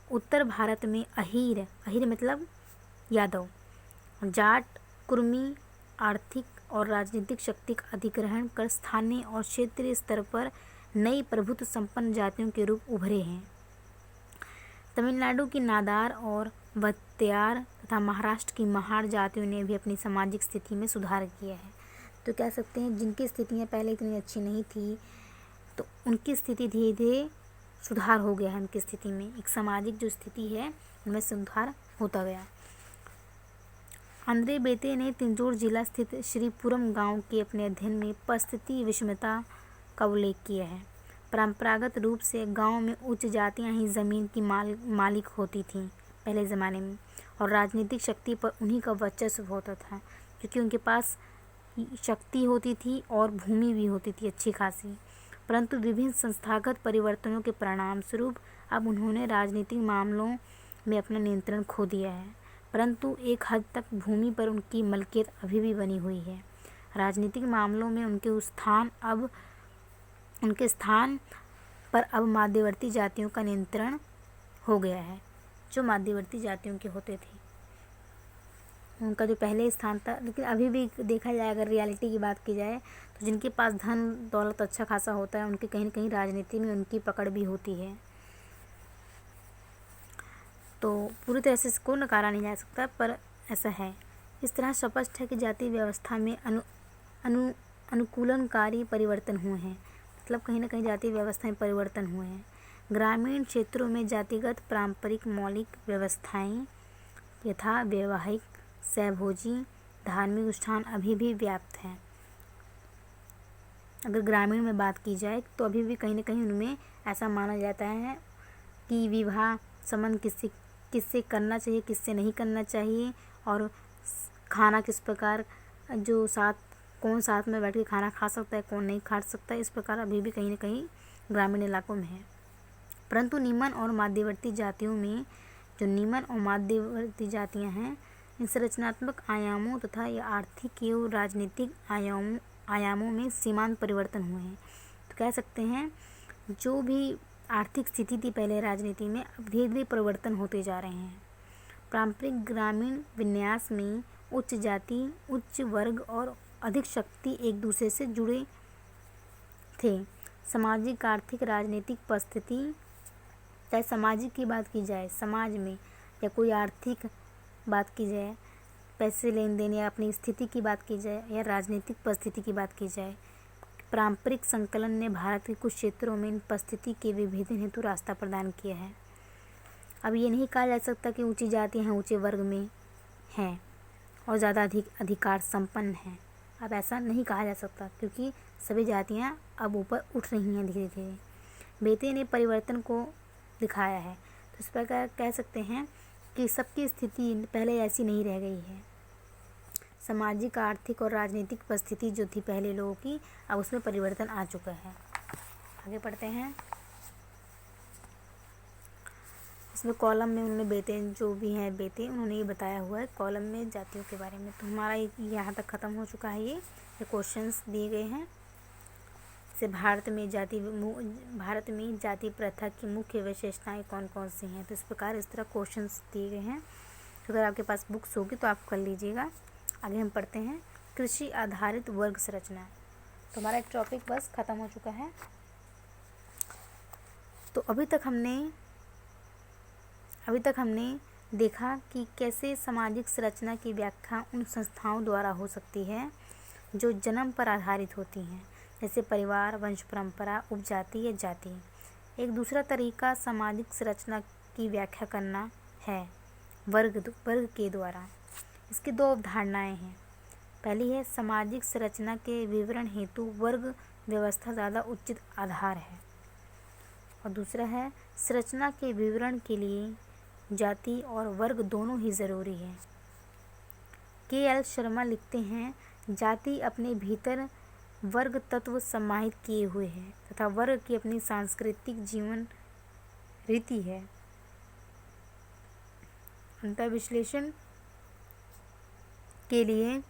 उत्तर भारत में अहीर मतलब यादव, जाट, कुर्मी आर्थिक और राजनीतिक शक्ति का अधिग्रहण कर स्थानीय और क्षेत्रीय स्तर पर नई प्रभुत्व संपन्न जातियों के रूप उभरे हैं। तमिलनाडु की नादार और भत्यार तथा महाराष्ट्र की महार जातियों ने भी अपनी सामाजिक स्थिति में सुधार किया है। तो कह सकते हैं जिनकी स्थितियाँ पहले इतनी अच्छी नहीं थी, तो उनकी स्थिति धीरे धीरे सुधार हो गया है। उनकी स्थिति में एक सामाजिक जो स्थिति है उनमें सुधार होता गया। आंद्रे बेते ने तिंजोर जिला स्थित श्रीपुरम गांव के अपने अध्ययन में परिस्थिति विषमता का उल्लेख किया है। परंपरागत रूप से गांव में उच्च जातियां ही ज़मीन की मालिक होती थीं पहले ज़माने में, और राजनीतिक शक्ति पर उन्हीं का वर्चस्व होता था, क्योंकि उनके पास शक्ति होती थी और भूमि भी होती थी अच्छी खासी। परंतु विभिन्न संस्थागत परिवर्तनों के परिणाम स्वरूप अब उन्होंने राजनीतिक मामलों में अपना नियंत्रण खो दिया है, परंतु एक हद तक भूमि पर उनकी मलकियत अभी भी बनी हुई है। राजनीतिक मामलों में उनके स्थान पर अब मध्यवर्ती जातियों का नियंत्रण हो गया है। जो मध्यवर्ती जातियों के होते थे उनका जो पहले स्थान था, लेकिन अभी भी देखा जाए अगर रियलिटी की बात की जाए तो जिनके पास धन दौलत अच्छा खासा होता है उनके कहीं ना कहीं राजनीति में उनकी पकड़ भी होती है। तो पूरी तरह से इसको नकारा नहीं जा सकता, पर ऐसा है। इस तरह स्पष्ट है कि जाति व्यवस्था में अनुकूलनकारी परिवर्तन हुए हैं। मतलब कहीं ना कहीं जाति व्यवस्था में परिवर्तन हुए हैं। ग्रामीण क्षेत्रों में जातिगत पारंपरिक मौलिक व्यवस्थाएं यथा वैवाहिक, सहभोजी, धार्मिक अनुष्ठान अभी भी व्याप्त हैं। अगर ग्रामीण में बात की जाए तो अभी भी कहीं ना कहीं उनमें ऐसा माना जाता है कि विवाह संबंध किससे करना चाहिए, किससे नहीं करना चाहिए, और खाना किस प्रकार, जो कौन साथ में बैठ के खाना खा सकता है, कौन नहीं खा सकता है, इस प्रकार अभी भी कहीं ना कहीं ग्रामीण इलाकों में है। परंतु निम्न और मध्यवर्ती जातियों में, जो निम्न और मध्यवर्ती जातियां हैं, इन संरचनात्मक आयामों तथा या आर्थिक एवं राजनीतिक आयामों में सीमांत परिवर्तन हुए हैं। तो कह सकते हैं जो भी आर्थिक स्थिति थी पहले राजनीति में, अब धीरे धीरे परिवर्तन होते जा रहे हैं। पारंपरिक ग्रामीण विन्यास में उच्च जाति, उच्च वर्ग और अधिक शक्ति एक दूसरे से जुड़े थे। सामाजिक, आर्थिक, राजनीतिक परिस्थिति, चाहे सामाजिक की बात की जाए समाज में, या कोई आर्थिक बात की जाए, पैसे लेन देन या अपनी स्थिति की बात की जाए, या राजनीतिक परिस्थिति की बात की जाए, पारंपरिक संकलन ने भारत के कुछ क्षेत्रों में इन परिस्थिति के विभेदन हेतु रास्ता प्रदान किया है। अब ये नहीं कहा जा सकता कि ऊंची जातियाँ हैं ऊंचे वर्ग में हैं और ज़्यादा अधिकार संपन्न हैं। अब ऐसा नहीं कहा जा सकता, क्योंकि सभी जातियाँ अब ऊपर उठ रही हैं धीरे धीरे। बेटे ने परिवर्तन को दिखाया है, तो इस प्रकार कह सकते हैं कि सबकी स्थिति पहले ऐसी नहीं रह गई है। सामाजिक, आर्थिक और राजनीतिक परिस्थिति जो थी पहले लोगों की, अब उसमें परिवर्तन आ चुका है। आगे पढ़ते हैं। इसमें कॉलम में उन्होंने बेटे, जो भी हैं बेटे, उन्होंने ये बताया हुआ है कॉलम में जातियों के बारे में। तो हमारा यहाँ तक ख़त्म हो चुका है। ये क्वेश्चंस दिए गए हैं। से भारत में जाति प्रथा की मुख्य विशेषताएं कौन कौन सी हैं। तो इस प्रकार इस तरह क्वेश्चंस दिए गए हैं। अगर आपके पास बुक्स होगी तो आप कर लीजिएगा। आगे हम पढ़ते हैं कृषि आधारित वर्ग संरचना। तो हमारा एक टॉपिक बस ख़त्म हो चुका है। तो अभी तक हमने देखा कि कैसे सामाजिक संरचना की व्याख्या उन संस्थाओं द्वारा हो सकती है जो जन्म पर आधारित होती हैं, जैसे परिवार, वंश परंपरा, उपजाति या जाति। एक दूसरा तरीका सामाजिक संरचना की व्याख्या करना है वर्ग के द्वारा। इसकी दो अवधारणाएं हैं। पहली है सामाजिक संरचना के विवरण हेतु वर्ग व्यवस्था ज़्यादा उचित आधार है, और दूसरा है संरचना के विवरण के लिए जाति और वर्ग दोनों ही ज़रूरी है। के.एल. शर्मा लिखते हैं, जाति अपने भीतर वर्ग तत्व समाहित किए हुए है तथा वर्ग की अपनी सांस्कृतिक जीवन रीति है। अंतर विश्लेषण के लिए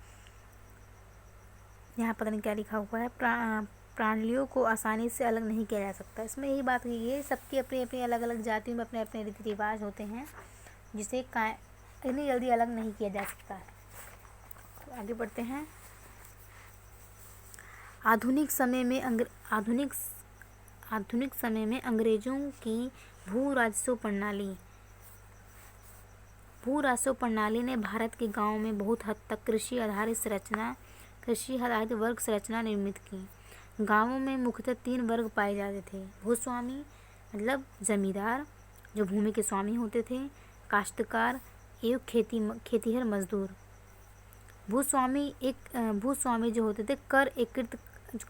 यहाँ पता नहीं क्या लिखा हुआ है, प्राणियों को आसानी से अलग नहीं किया जा सकता। इसमें यही बात की है, सबकी अपनी अपनी अलग अलग जातियों में अपने अपने रीति रिवाज होते हैं, जिसे इतनी जल्दी अलग नहीं किया जा सकता है। तो आगे बढ़ते हैं। आधुनिक समय में अंग्रेजों की भू राजस्व प्रणाली ने भारत के गांवों में बहुत हद तक कृषि आधारित वर्ग संरचना निर्मित की। गांवों में मुख्यतः 3 वर्ग पाए जाते थे। भूस्वामी मतलब जमींदार जो भूमि के स्वामी होते थे, काश्तकार एवं खेतीहर मजदूर। भूस्वामी जो होते थे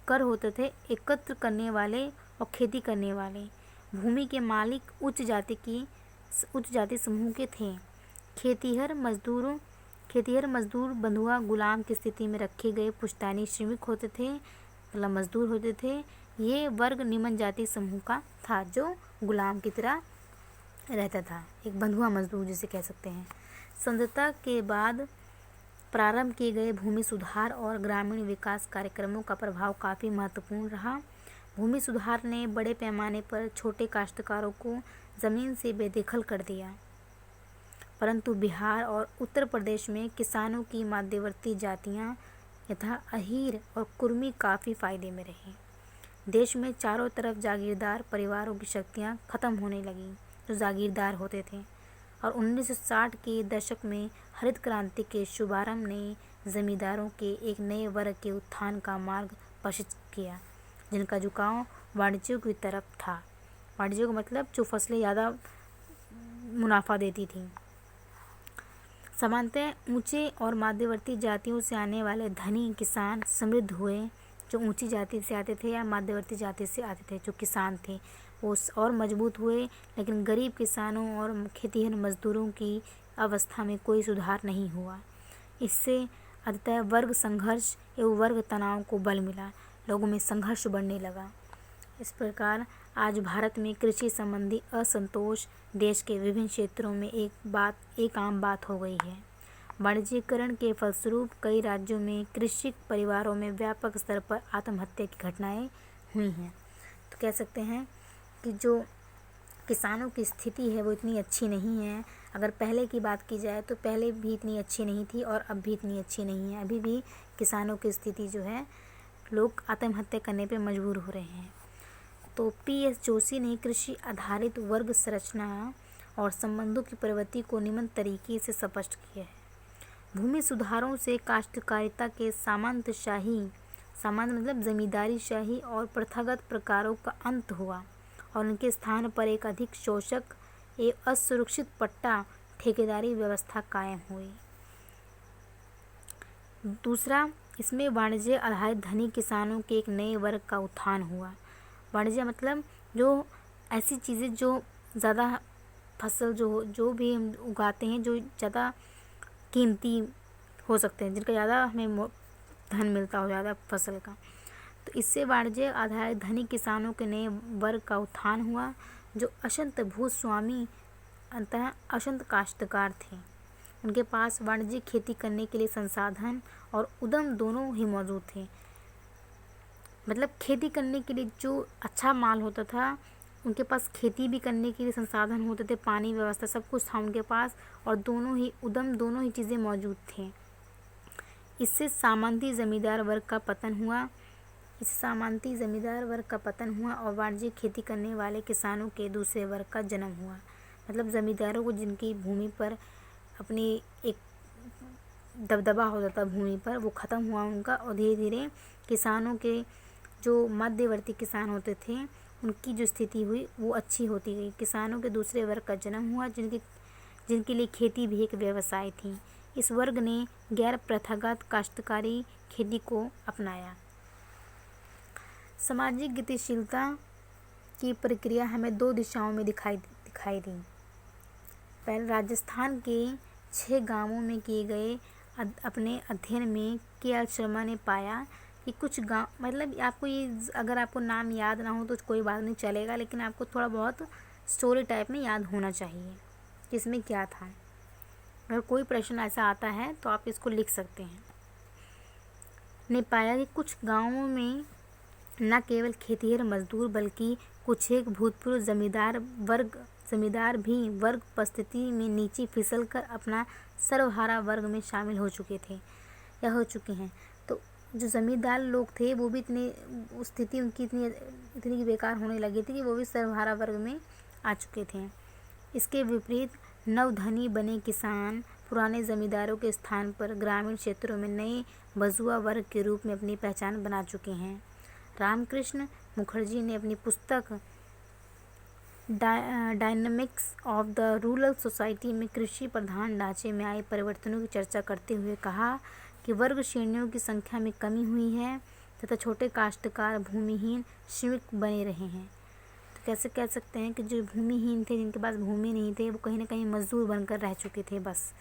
कर होते थे एकत्र करने वाले और खेती करने वाले। भूमि के मालिक उच्च जाति समूह के थे। खेतीहर मजदूर बंधुआ गुलाम की स्थिति में रखे गए पुश्तैनी श्रमिक होते थे, मतलब मजदूर होते थे। ये वर्ग निम्न जाति समूह का था जो गुलाम की तरह रहता था, एक बंधुआ मजदूर जिसे कह सकते हैं। स्वतंत्रता के बाद प्रारंभ किए गए भूमि सुधार और ग्रामीण विकास कार्यक्रमों का प्रभाव काफ़ी महत्वपूर्ण रहा। भूमि सुधार ने बड़े पैमाने पर छोटे काश्तकारों को ज़मीन से बेदखल कर दिया, परंतु बिहार और उत्तर प्रदेश में किसानों की मध्यवर्ती जातियां यथा अहीर और कुर्मी काफ़ी फायदे में रही। देश में चारों तरफ जागीरदार परिवारों की शक्तियां खत्म होने लगीं, जो जागीरदार होते थे, और 1960 के दशक में हरित क्रांति के शुभारंभ ने जमींदारों के एक नए वर्ग के उत्थान का मार्ग प्रशस्त किया, जिनका झुकाव वाणिज्य की तरफ था। वाणिज्य का मतलब जो फसलें ज़्यादा मुनाफा देती थी। सामान्यतः ऊंचे और मध्यवर्ती जातियों से आने वाले धनी किसान समृद्ध हुए। जो ऊंची जाति से आते थे या मध्यवर्ती जाति से आते थे जो किसान थे वो और मजबूत हुए, लेकिन गरीब किसानों और खेतीहर मजदूरों की अवस्था में कोई सुधार नहीं हुआ। इससे अंततः वर्ग संघर्ष एवं वर्ग तनाव को बल मिला, लोगों में संघर्ष बढ़ने लगा। इस प्रकार आज भारत में कृषि संबंधी असंतोष देश के विभिन्न क्षेत्रों में एक आम बात हो गई है। वाणिज्यीकरण के फलस्वरूप कई राज्यों में कृषक परिवारों में व्यापक स्तर पर आत्महत्या की घटनाएं हुई हैं। तो कह सकते हैं कि जो किसानों की स्थिति है वो इतनी अच्छी नहीं है। अगर पहले की बात की जाए तो पहले भी इतनी अच्छी नहीं थी और अब भी इतनी अच्छी नहीं है। अभी भी किसानों की स्थिति जो है, लोग आत्महत्या करने पे मजबूर हो रहे हैं। तो PS जोशी ने कृषि आधारित वर्ग संरचना और संबंधों की प्रवृत्ति को निम्न तरीके से स्पष्ट किया है। भूमि सुधारों से काश्तकारिता के सामंत मतलब जमींदारी शाही और प्रथागत प्रकारों का अंत हुआ और उनके स्थान पर एक अधिक शोषक एवं असुरक्षित पट्टा ठेकेदारी व्यवस्था कायम हुई। दूसरा, इसमें वाणिज्य आधारित धनी किसानों के एक नए वर्ग का उत्थान हुआ। वाणिज्य मतलब जो ऐसी चीज़ें जो ज़्यादा फसल जो भी हम उगाते हैं, जो ज़्यादा कीमती हो सकते हैं, जिनका ज़्यादा हमें धन मिलता हो, ज़्यादा फसल का। तो इससे वाणिज्य आधारित धनी किसानों के नए वर्ग का उत्थान हुआ, जो अशंत भूस्वामी अंततः अशंत काश्तकार थे। उनके पास वाणिज्यिक खेती करने के लिए संसाधन और उद्यम दोनों ही मौजूद थे। मतलब खेती करने के लिए जो अच्छा माल होता था, उनके पास खेती भी करने के लिए संसाधन होते थे, पानी व्यवस्था सब कुछ था उनके पास, और दोनों ही चीज़ें मौजूद थे। इससे सामंती जमींदार वर्ग का पतन हुआ और वाणिज्यिक खेती करने वाले किसानों के दूसरे वर्ग का जन्म हुआ। मतलब जमींदारों को जिनकी भूमि पर अपनी एक दबदबा होता था भूमि पर, वो ख़त्म हुआ उनका, और धीरे धीरे किसानों के जो मध्यवर्ती किसान होते थे, उनकी जो स्थिति हुई वो अच्छी होती गई। किसानों के दूसरे वर्ग का जन्म हुआ जिनके लिए खेती भी एक व्यवसाय थी। इस वर्ग ने गैर प्रथागत काश्तकारी खेती को अपनाया। सामाजिक गतिशीलता की प्रक्रिया हमें 2 दिशाओं में दिखाई दी। पहले राजस्थान के 6 गांवों में किए गए अपने अध्ययन में के.आर. शर्मा ने पाया कि कुछ गांव, मतलब आपको ये, अगर आपको नाम याद ना हो तो कोई बात नहीं चलेगा, लेकिन आपको थोड़ा बहुत स्टोरी टाइप में याद होना चाहिए कि इसमें क्या था। अगर कोई प्रश्न ऐसा आता है तो आप इसको लिख सकते हैं। ने पाया कि कुछ गांवों में न केवल खेतिहर मजदूर बल्कि कुछ एक भूतपूर्व जमींदार भी वर्ग परिस्थिति में नीचे फिसल कर अपना सर्वहारा वर्ग में शामिल हो चुके हैं। तो जो जमींदार लोग थे वो भी स्थिति उनकी इतनी बेकार होने लगी थी कि वो भी सर्वहारा वर्ग में आ चुके थे। इसके विपरीत नवधनी बने किसान पुराने जमींदारों के स्थान पर ग्रामीण क्षेत्रों में नए बजुआ वर्ग के रूप में अपनी पहचान बना चुके हैं। रामकृष्ण मुखर्जी ने अपनी पुस्तक dynamics of the rural society में कृषि प्रधान ढांचे में आए परिवर्तनों की चर्चा करते हुए कहा कि वर्ग श्रेणियों की संख्या में कमी हुई है तथा छोटे काश्तकार भूमिहीन श्रमिक बने रहे हैं। तो कैसे कह सकते हैं कि जो भूमिहीन थे, जिनके पास भूमि नहीं थे, वो कहीं ना कहीं मजदूर बनकर रह चुके थे बस।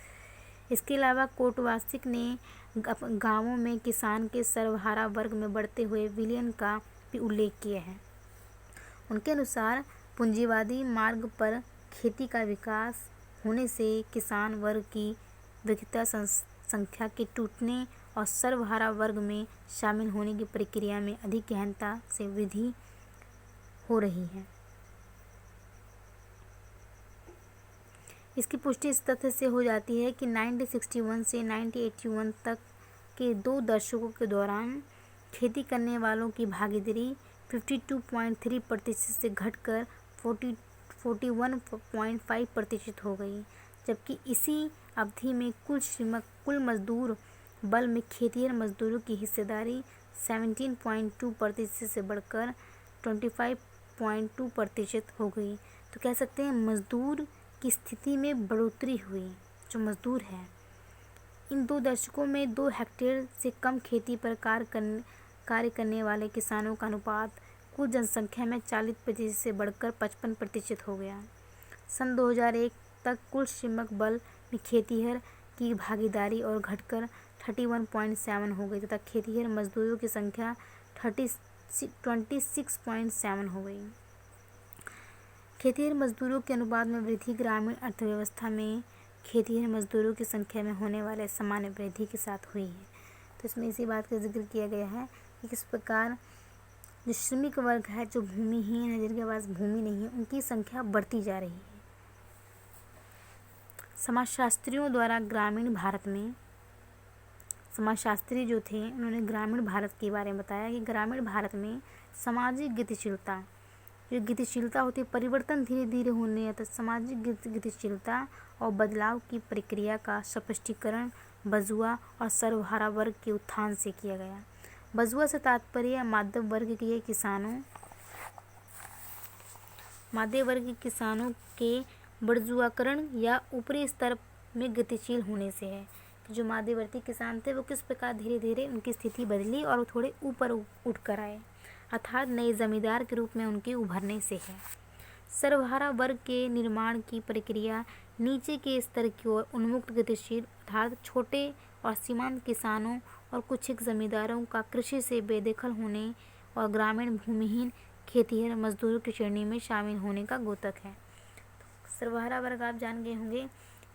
इसके अलावा कोटवासिक ने गांवों में किसान के सर्वहारा वर्ग में बढ़ते हुए विलयन का भी उल्लेख किया है। उनके अनुसार पूंजीवादी मार्ग पर खेती का विकास होने से किसान वर्ग की विविधता संख्या के टूटने और सर्वहारा वर्ग में शामिल होने की प्रक्रिया में अधिक गहनता से वृद्धि हो रही है। इसकी पुष्टि इस तथ्य से हो जाती है कि 1961 से 1981 तक के 2 दशकों के दौरान खेती करने वालों की भागीदारी 52.3% से घटकर 41.5% हो गई, जबकि इसी अवधि में कुल मजदूर बल में खेतिहर मजदूरों की हिस्सेदारी 17.2% से बढ़कर 25.2% हो गई। तो कह सकते हैं मजदूर की स्थिति में बढ़ोतरी हुई। जो मजदूर है, इन 2 दशकों में 2 हेक्टेयर से कम खेती पर कार्य करने वाले किसानों का अनुपात कुल जनसंख्या में 40% से बढ़कर 55% हो गया। सन 2001 तक कुल श्रमिक बल में खेतिहर की भागीदारी और घटकर 31.7 हो गई तथा खेतिहर मजदूरों की संख्या 26.7 हो गई। खेतिहर मजदूरों के अनुपात में वृद्धि ग्रामीण अर्थव्यवस्था में खेतिहर मजदूरों की संख्या में होने वाले सामान्य वृद्धि के साथ हुई है। तो इसमें इसी बात का जिक्र किया गया है कि किस प्रकार जो श्रमिक वर्ग है, जो भूमिहीन है, जिनके पास भूमि नहीं है, उनकी संख्या बढ़ती जा रही है। समाजशास्त्रियों द्वारा ग्रामीण भारत में, समाजशास्त्री जो थे उन्होंने ग्रामीण भारत के बारे में बताया कि ग्रामीण भारत में सामाजिक गतिशीलता, जो गतिशीलता होती है, परिवर्तन धीरे धीरे होने या तो सामाजिक गतिशीलता और बदलाव की प्रक्रिया का स्पष्टीकरण बजुआ और सर्वहारा वर्ग के उत्थान से किया गया। बजुआ से तात्पर्य मध्यम वर्ग के किसानों के बुर्जुआकरण या ऊपरी स्तर में गतिशील होने से है। जो मध्यवर्ती किसान थे वो किस प्रकार धीरे धीरे उनकी स्थिति बदली और वो थोड़े ऊपर उठ कर आए, अर्थात नए जमींदार के रूप में उनके उभरने से है। सर्वहारा वर्ग के निर्माण की प्रक्रिया नीचे के स्तर की ओर उन्मुक्त गतिशील, अर्थात छोटे और सीमांत किसानों और कुछ एक जमींदारों का कृषि से बेदखल होने और ग्रामीण भूमिहीन खेतिहर मजदूरों की श्रेणी में शामिल होने का द्योतक है। सर्वहारा वर्ग आप जान गए होंगे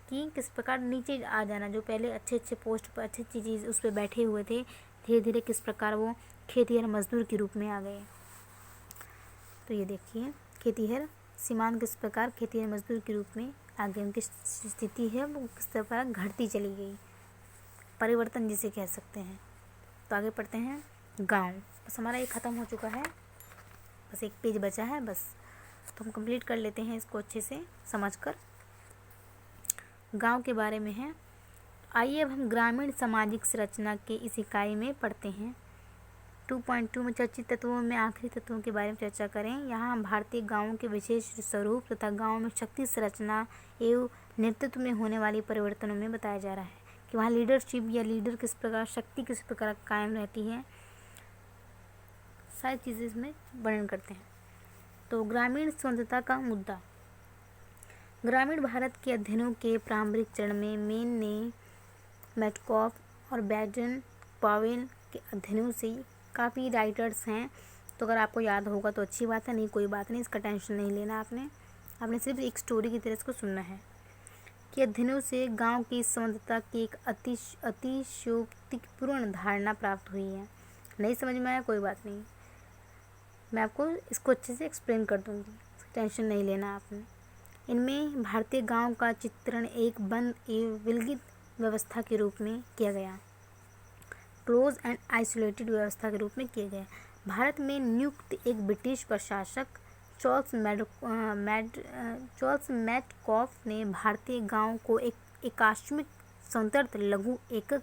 कि किस प्रकार नीचे आ जाना, जो पहले अच्छे अच्छे पोस्ट पर अच्छी अच्छी चीज़ उस पर बैठे हुए थे, धीरे धीरे किस प्रकार वो खेतिहर मजदूर के रूप में आ गए। तो ये देखिए खेतिहर सीमांत किस प्रकार खेतिहर मजदूर के रूप में आ गए, उनकी स्थिति है वो किस प्रकार घटती चली गई, परिवर्तन जिसे कह सकते हैं। तो आगे पढ़ते हैं गांव। बस हमारा ये ख़त्म हो चुका है, बस एक पेज बचा है बस, तो हम कंप्लीट कर लेते हैं इसको अच्छे से समझकर। गांव के बारे में है। आइए अब हम ग्रामीण सामाजिक संरचना के इस इकाई में पढ़ते हैं। 2.2 में चर्चित तत्वों में आखिरी तत्वों के बारे में चर्चा करें। यहाँ हम भारतीय गांवों के विशेष स्वरूप तथा गांव में शक्ति संरचना एवं नेतृत्व में होने वाली परिवर्तनों में बताया जा रहा है कि वहाँ लीडरशिप या लीडर किस प्रकार, शक्ति किस प्रकार कायम रहती है, सारी चीज़ें इसमें वर्णन करते हैं। तो ग्रामीण स्वतंत्रता का मुद्दा। ग्रामीण भारत के अध्ययनों के प्रारंभिक चरण में मेन ने मेटकॉफ और बैडन पावेल के अध्ययनों से काफ़ी राइटर्स हैं, तो अगर आपको याद होगा तो अच्छी बात है, नहीं कोई बात नहीं, इसका टेंशन नहीं लेना आपने सिर्फ एक स्टोरी की तरह इसको सुनना है कि अध्ययनों से गांव की स्वतंत्रता की एक अतिशयोक्तिपूर्ण धारणा प्राप्त हुई है। नहीं समझ में आया कोई बात नहीं, मैं आपको इसको अच्छे से एक्सप्लेन कर दूँगी, टेंशन नहीं लेना आपने। इनमें भारतीय गांव का चित्रण एक बंद एवं विलगित व्यवस्था के रूप में किया गया, क्लोज एंड आइसोलेटेड व्यवस्था के रूप में किया गया। भारत में नियुक्त एक ब्रिटिश प्रशासक चार्ल्स मेटकॉफ ने भारतीय गांव को एक एकात्मिक स्वतंत्र लघु एकक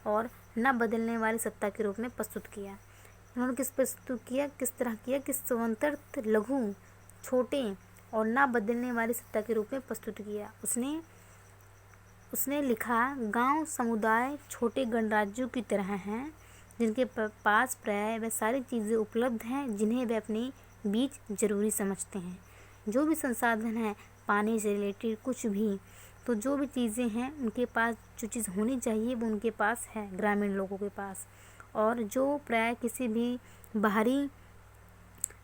और न बदलने वाली सत्ता के रूप में प्रस्तुत किया। उन्होंने किस तरह किया कि स्वतंत्र लघु, छोटे और न बदलने वाली सत्ता के रूप में प्रस्तुत किया। उसने लिखा, गांव समुदाय छोटे गणराज्यों की तरह हैं जिनके पास प्राय वे सारी चीज़ें उपलब्ध हैं जिन्हें वे अपने बीच ज़रूरी समझते हैं। जो भी संसाधन है, पानी से रिलेटेड कुछ भी, तो जो भी चीज़ें हैं उनके पास जो चीज़ होनी चाहिए वो उनके पास है, ग्रामीण लोगों के पास, और जो प्राय किसी भी बाहरी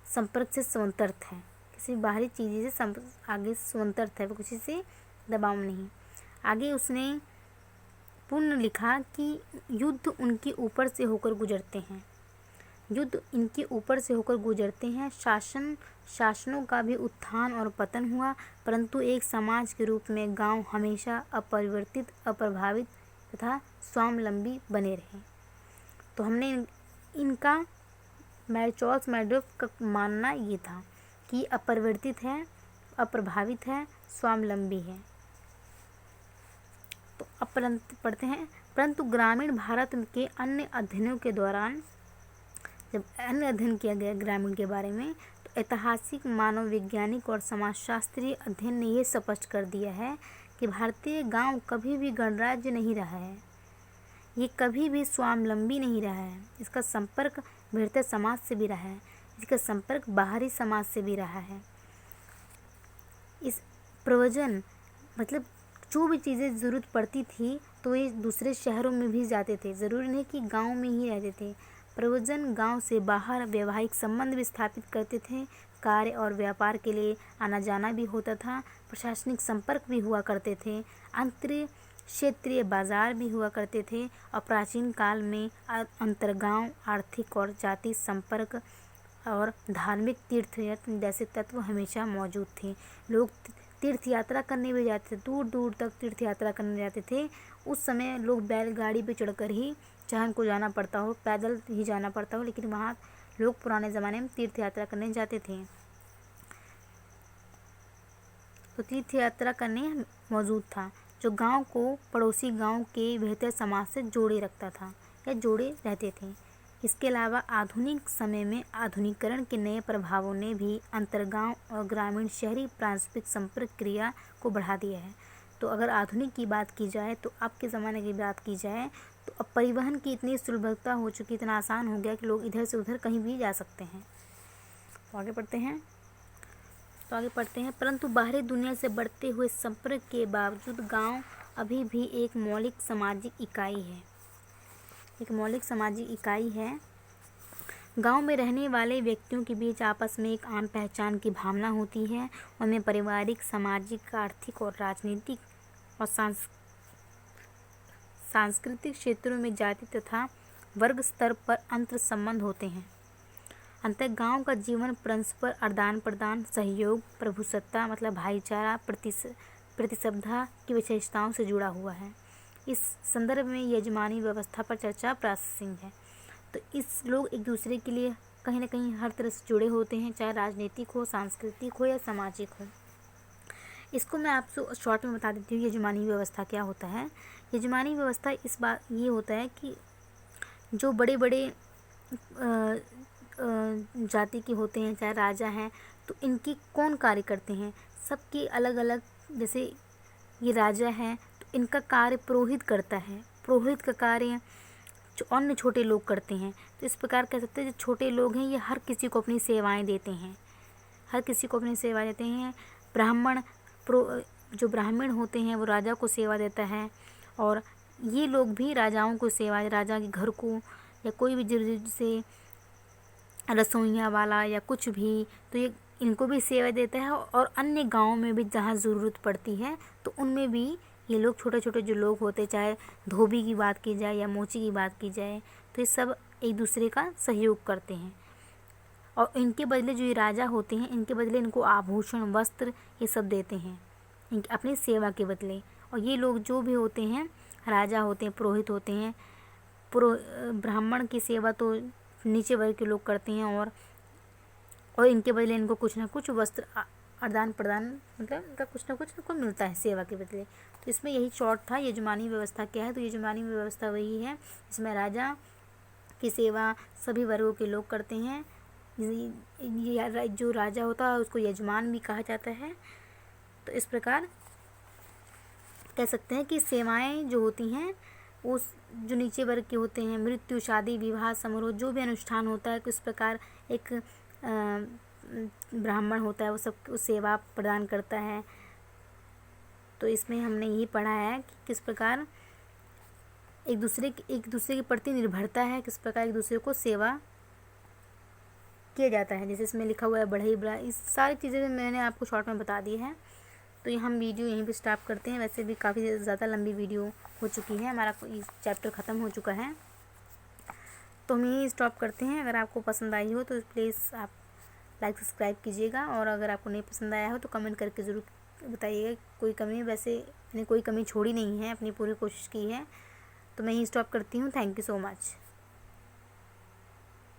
संपर्क से स्वतंत्र है, किसी बाहरी चीज़ से आगे स्वतंत्र है, वो किसी से दबाव नहीं। आगे उसने पुनः लिखा कि युद्ध उनके ऊपर से होकर गुजरते हैं, शासनों का भी उत्थान और पतन हुआ, परंतु एक समाज के रूप में गांव हमेशा अपरिवर्तित, अप्रभावित तथा स्वावलंबी बने रहे। तो हमने इनका चार्ल्स मेडॉफ का मानना ये था कि अपरिवर्तित है, अप्रभावित है, स्वावलंबी है। तो अब पढ़ते हैं, परंतु ग्रामीण भारत के अन्य अध्ययनों के दौरान, जब अन्य अध्ययन किया गया ग्रामीण के बारे में, तो ऐतिहासिक, मानव वैज्ञानिक और समाजशास्त्रीय अध्ययन ने यह स्पष्ट कर दिया है कि भारतीय गांव कभी भी गणराज्य नहीं रहा है, ये कभी भी स्वावलंबी नहीं रहा है। इसका संपर्क भीतर समाज से भी रहा है, इसका संपर्क बाहरी समाज से भी रहा है। इस प्रयोजन मतलब जो भी चीज़ें ज़रूरत पड़ती थी तो ये दूसरे शहरों में भी जाते थे, ज़रूरी नहीं कि गांव में ही रहते थे। प्रव्रजन गांव से बाहर वैवाहिक संबंध भी स्थापित करते थे, कार्य और व्यापार के लिए आना जाना भी होता था, प्रशासनिक संपर्क भी हुआ करते थे, अंतर क्षेत्रीय बाजार भी हुआ करते थे और प्राचीन काल में अंतर्गांव आर्थिक और जाति संपर्क और धार्मिक तीर्थ जैसे तत्व हमेशा मौजूद थे। लोग तीर्थ यात्रा करने भी जाते थे, दूर दूर तक तीर्थ यात्रा करने जाते थे। उस समय लोग बैलगाड़ी पे चढ़कर ही, चाहे उनको जाना पड़ता हो, पैदल ही जाना पड़ता हो, लेकिन वहाँ लोग पुराने ज़माने में तीर्थ यात्रा करने जाते थे। तो तीर्थ यात्रा करने मौजूद था, जो गांव को पड़ोसी गांव के बेहतर समाज से जोड़े रखता था या जोड़े रहते थे। इसके अलावा आधुनिक समय में आधुनिकीकरण के नए प्रभावों ने भी अंतर्गांव और ग्रामीण शहरी पारस्परिक संपर्क क्रिया को बढ़ा दिया है। तो अगर आधुनिक की बात की जाए, तो अब के ज़माने की बात की जाए, तो अब परिवहन की इतनी सुलभता हो चुकी, इतना आसान हो गया कि लोग इधर से उधर कहीं भी जा सकते हैं। तो आगे पढ़ते हैं। परंतु बाहरी दुनिया से बढ़ते हुए संपर्क के बावजूद गांव अभी भी एक मौलिक सामाजिक इकाई है। गांव में रहने वाले व्यक्तियों के बीच आपस में एक आन पहचान की भावना होती है। उनमें पारिवारिक, सामाजिक, आर्थिक और राजनीतिक और सांस्कृतिक क्षेत्रों में जाति तथा वर्ग स्तर पर अंतर संबंध होते हैं। अंतर गांव का जीवन परस्पर आदान प्रदान, सहयोग, प्रभुसत्ता मतलब भाईचारा, प्रतिस्पर्धा की विशेषताओं से जुड़ा हुआ है। इस संदर्भ में यजमानी व्यवस्था पर चर्चा प्रासंगिक है। तो इस लोग एक दूसरे के लिए कहीं ना कहीं हर तरह से जुड़े होते हैं, चाहे राजनीतिक हो, सांस्कृतिक हो या सामाजिक हो। इसको मैं आपसे शॉर्ट में बता देती हूँ, यजमानी व्यवस्था क्या होता है। यजमानी व्यवस्था इस बात ये होता है कि जो बड़े बड़े जाति के होते हैं, चाहे राजा हैं, तो इनकी कौन कार्य करते हैं, सबकी अलग अलग। जैसे ये राजा हैं तो इनका कार्य पुरोहित करता है, पुरोहित का कार्य जो अन्य छोटे लोग करते हैं। तो इस प्रकार कह सकते हैं जो छोटे लोग हैं ये हर किसी को अपनी सेवाएं देते हैं, जो ब्राह्मण होते हैं वो राजा को सेवा देता है, और ये लोग भी राजाओं को सेवा, राजा के घर को या कोई भी जैसे रसोइया वाला या कुछ भी, तो ये इनको भी सेवा देता है। और अन्य गाँव में भी जहाँ ज़रूरत पड़ती है तो उनमें भी ये लोग छोटे छोटे जो लोग होते, चाहे धोबी की बात की जाए या मोची की बात की जाए, तो ये सब एक दूसरे का सहयोग करते हैं। और इनके बदले जो ये राजा होते हैं, इनके बदले इनको आभूषण, वस्त्र ये सब देते हैं अपनी सेवा के बदले। और ये लोग जो भी होते हैं, राजा होते हैं, पुरोहित होते हैं, ब्राह्मण की सेवा तो नीचे वर्ग के लोग करते हैं, और इनके बदले इनको कुछ ना कुछ वस्त्र आदान प्रदान, मतलब इनका कुछ ना कुछ इनको मिलता है सेवा के बदले। तो इसमें यही शॉर्ट था, यजमानी व्यवस्था क्या है। तो यजमानी व्यवस्था वही है जिसमें राजा की सेवा सभी वर्गों के लोग करते हैं। जो राजा होता है उसको यजमान भी कहा जाता है। तो इस प्रकार कह सकते हैं कि सेवाएं जो होती हैं उस जो नीचे वर्ग के होते हैं, मृत्यु, शादी, विवाह समारोह, जो भी अनुष्ठान होता है, किस प्रकार एक ब्राह्मण होता है वो सब सेवा प्रदान करता है। तो इसमें हमने यही पढ़ा है कि किस प्रकार एक दूसरे के प्रति निर्भरता है, किस प्रकार एक दूसरे को सेवा किया जाता है। जैसे इसमें लिखा हुआ है बढ़ई बड़ा, इस सारी चीज़ें मैंने आपको शॉर्ट में बता दी है। तो हम वीडियो यहीं पे स्टॉप करते हैं। वैसे भी काफ़ी ज़्यादा लंबी वीडियो हो चुकी है, हमारा चैप्टर ख़त्म हो चुका है, तो हम यहीं स्टॉप करते हैं। अगर आपको पसंद आई हो तो प्लीज़ आप लाइक सब्सक्राइब कीजिएगा, और अगर आपको नहीं पसंद आया हो तो कमेंट करके ज़रूर बताइएगा। कोई कमी, वैसे मैंने कोई कमी छोड़ी नहीं है, अपनी पूरी कोशिश की है। तो मैं यहीं स्टॉप करती हूँ। Thank you so much.